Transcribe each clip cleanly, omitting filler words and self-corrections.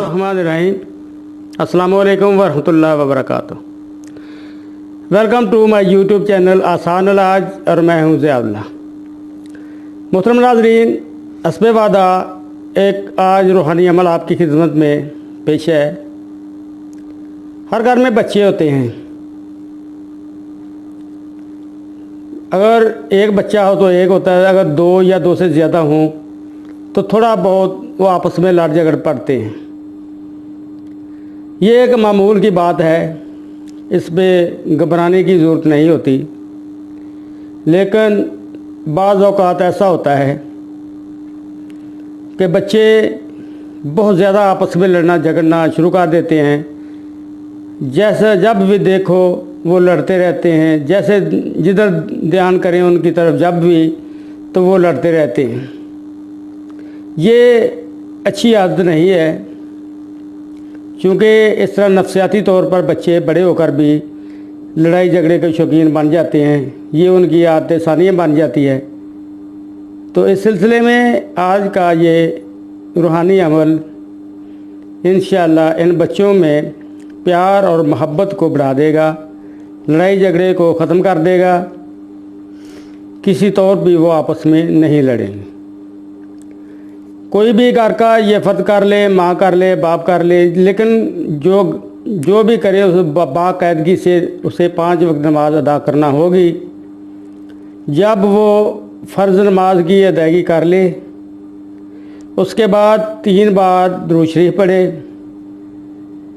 बिस्मिल्लाहिर्रहमानिर्रहीम। अस्सलामु अलैकुम वरहमतुल्लाहि वबरकातुहू। Welcome to my YouTube channel आसान इलाज और मैं हूं ज़ियाउल्लाह। मोहतरम नाज़रीन, हस्बे वादा एक आज रूहानी अमल आपकी खिदमत में पेश है। हर घर में बच्चे होते हैं। अगर एक बच्चा हो तो एक होता है, अगर दो या दो से ज़्यादा हों तो थोड़ा बहुत वो आपस में लड़ झगड़ पड़ते हैं। ये एक मामूल की बात है, इसमें घबराने की ज़रूरत नहीं होती। लेकिन बाज़ औक़ात ऐसा होता है कि बच्चे बहुत ज़्यादा आपस में लड़ना झगड़ना शुरू कर देते हैं। जैसे जब भी देखो वो लड़ते रहते हैं, जैसे जिधर ध्यान करें उनकी तरफ जब भी तो वो लड़ते रहते हैं। ये अच्छी आदत नहीं है, क्योंकि इस तरह नफसियाती तौर पर बच्चे बड़े होकर भी लड़ाई झगड़े के शौकीन बन जाते हैं। ये उनकी आदत सानिया बन जाती है। तो इस सिलसिले में आज का ये रूहानी अमल इंशाअल्लाह इन बच्चों में प्यार और मोहब्बत को बढ़ा देगा, लड़ाई झगड़े को ख़त्म कर देगा। किसी तौर भी वो आपस में नहीं लड़ेंगे। कोई भी घर का ये फ़र्द कर ले, माँ कर ले, बाप कर ले, लेकिन जो भी करे उस बाकायदगी से उसे 5 वक्त नमाज अदा करना होगी। जब वो फ़र्ज़ नमाज की अदायगी कर ले, उसके बाद 3 बार दुरूद शरीफ पढ़े,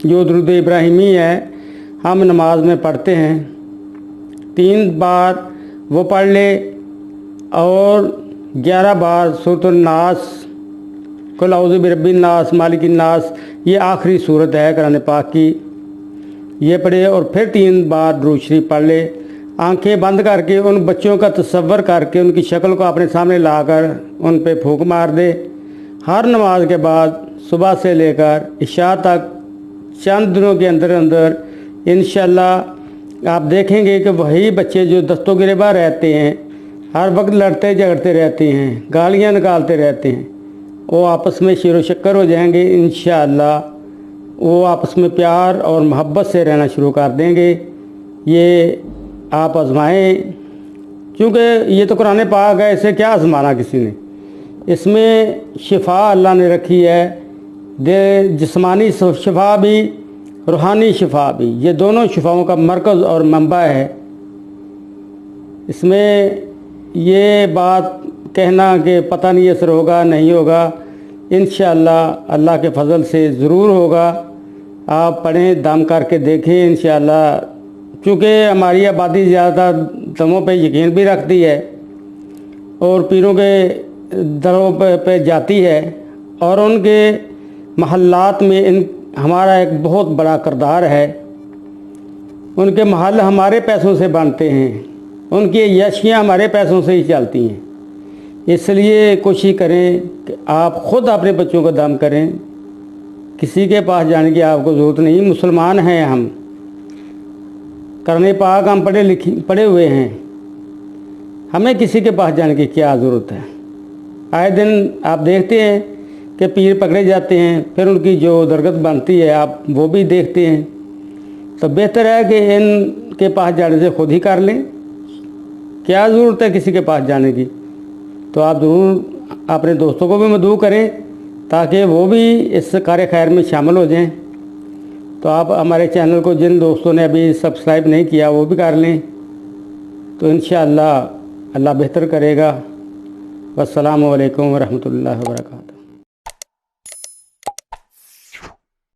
जो दुरूद इब्राहिमी है हम नमाज में पढ़ते हैं। 3 बार वो पढ़ ले और 11 बार सूरतुन नास, कुल औज़ु बिरब्बिन नास, मालिकिन नास, ये आखिरी सूरत है कुरान पाक की, ये पढ़े और फिर 3 बार दुरूद शरीफ पढ़ ले। आंखें बंद करके उन बच्चों का तसव्वुर करके उनकी शक्ल को अपने सामने लाकर उन पे फूंक मार दे। हर नमाज के बाद सुबह से लेकर इशा तक चंद दिनों के अंदर अंदर इंशाअल्लाह आप देखेंगे कि वही बच्चे जो दस्तों गिरबान रहते हैं, हर वक्त लड़ते झगड़ते रहते हैं, गालियाँ निकालते रहते हैं, वो आपस में शेर व शक्कर हो जाएंगे। इंशाअल्लाह वो आपस में प्यार और मोहब्बत से रहना शुरू कर देंगे। ये आप आजमाएं, क्योंकि ये तो कुरान पाक है, इसे क्या आजमाना किसी ने। इसमें शिफा अल्लाह ने रखी है, दे जिस्मानी शिफा भी, रूहानी शिफा भी। ये दोनों शिफाओं का मरकज़ और मंबा है। इसमें ये बात कहना कि पता नहीं असर होगा नहीं होगा, इंशाअल्लाह अल्लाह के फजल से ज़रूर होगा। आप पढ़ें, दम करके देखें इंशाअल्लाह। चूँकि हमारी आबादी ज़्यादा दमों पे यकीन भी रखती है और पीरों के दरों पे जाती है, और उनके महल्लात में हमारा एक बहुत बड़ा किरदार है। उनके महल हमारे पैसों से बनते हैं, उनकी यशियाँ हमारे पैसों से ही चलती हैं। इसलिए कोशिश करें कि आप ख़ुद अपने बच्चों को दम करें। किसी के पास जाने की आपको ज़रूरत नहीं। मुसलमान हैं हम, कुरान पाक हम पढ़े हुए हैं, हमें किसी के पास जाने की क्या ज़रूरत है। आए दिन आप देखते हैं कि पीर पकड़े जाते हैं, फिर उनकी जो दरगत बनती है आप वो भी देखते हैं। तो बेहतर है कि इनके पास जाने से खुद ही कर लें। क्या ज़रूरत है किसी के पास जाने की। तो आप ज़रूर अपने दोस्तों को भी मदऊ करें ताकि वो भी इस कार्य खैर में शामिल हो जाएं। तो आप हमारे चैनल को जिन दोस्तों ने अभी सब्सक्राइब नहीं किया वो भी कर लें। तो इंशाअल्लाह अल्लाह बेहतर करेगा। वस्सलामु अलैकुम वरहमतुल्लाहि वबरकातुहू।